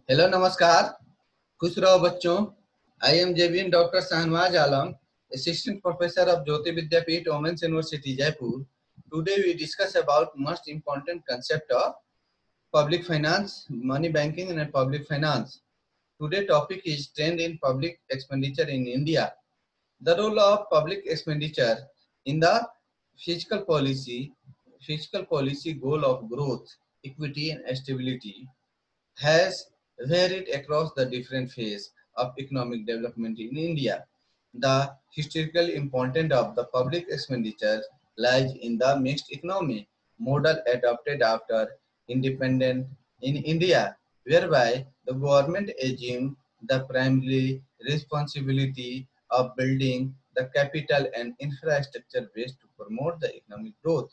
Hello नमस्कार। खुश रहो बच्चों। I am Jebin doctor Shahnawaz Alam, assistant professor of Jyoti Vidyapeeth women's university Jaipur. Today we discuss about most important concept of public finance, money banking and public finance. Today topic is trend in public expenditure in India. The role of public expenditure in the fiscal policy goal of growth, equity and stability has varied across the different phases of economic development in India. The historical importance of the public expenditure lies in the mixed economy model adopted after independence in India, whereby the government assumed the primary responsibility of building the capital and infrastructure base to promote the economic growth.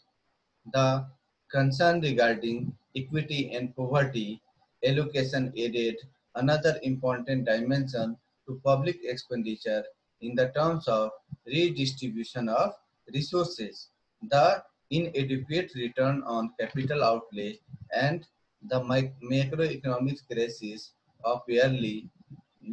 The concern regarding equity and poverty allocation added another important dimension to public expenditure in the terms of redistribution of resources. The inadequate return on capital outlay and the macroeconomic crisis of early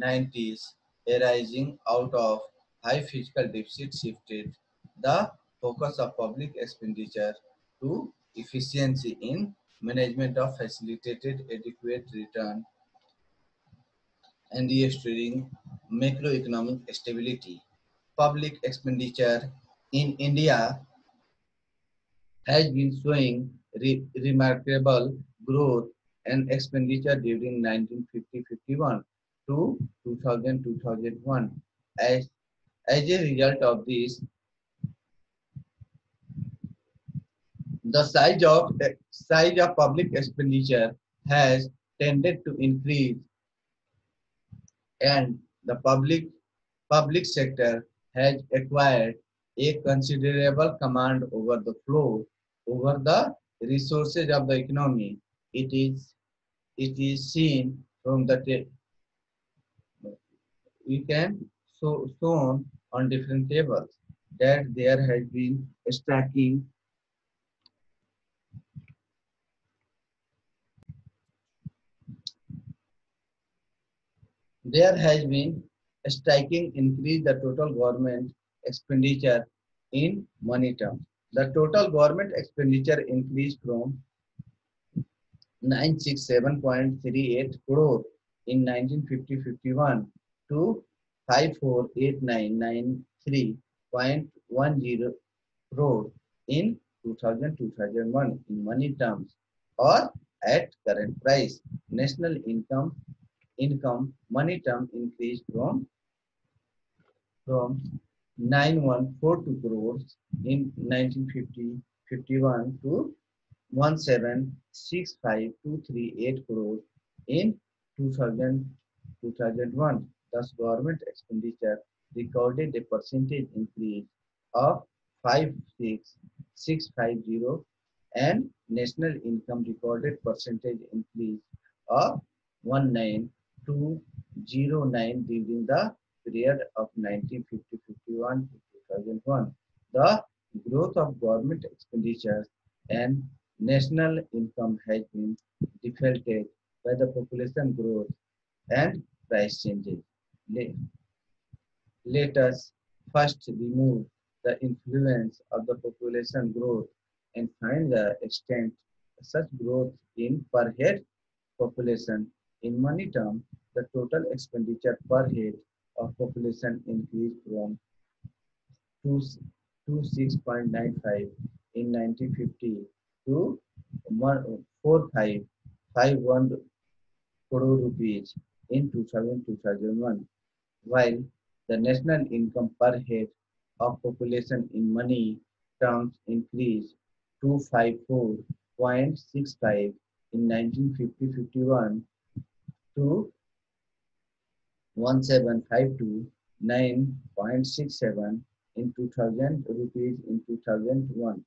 90s arising out of high fiscal deficit shifted the focus of public expenditure to efficiency in management of facilitated adequate return and restoring macroeconomic stability. Public expenditure in India has been showing remarkable growth and expenditure during 1950-51 to 2000-2001. As a result of this, the size of public expenditure has tended to increase, and the public sector has acquired a considerable command over the flow over the resources of the economy. It is seen from the you can shown on different tables that there has been a striking increase the total government expenditure in money terms. The total government expenditure increased from 967.38 crore in 1950-51 to 548993.10 crore in 2000-2001 in money terms, or at current price. National income money term increased from 9142 crores in 1950-51 to 1765238 crores in 2000-2001. Thus, government expenditure recorded a percentage increase of 56650, and national income recorded percentage increase of 19209 during the period of 1950-51 to 2001. The growth of government expenditures and national income has been deflated by the population growth and price changes. Let us first remove the influence of the population growth and find the extent of such growth in per head population. In money terms, the total expenditure per head of population increased from 26.95 in 1950 to 4551 crore rupees in 2000-2001, while the national income per head of population in money terms increased to 54.65 in 1950-51 to 1752.9.67 in 2000 rupees in 2001.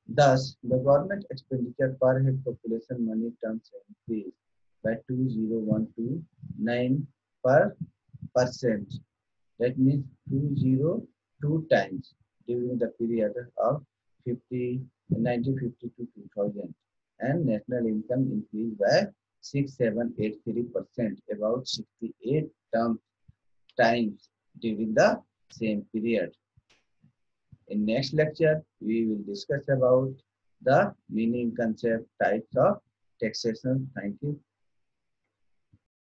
Thus, the government expenditure per head population money terms increased by 20,129 per percent. That means 202 times during the period of 1950 to 2000, and national income increased by 6783%, about 68 times during the same period. In next lecture, we will discuss about the meaning, concept, types of taxation. Thank you.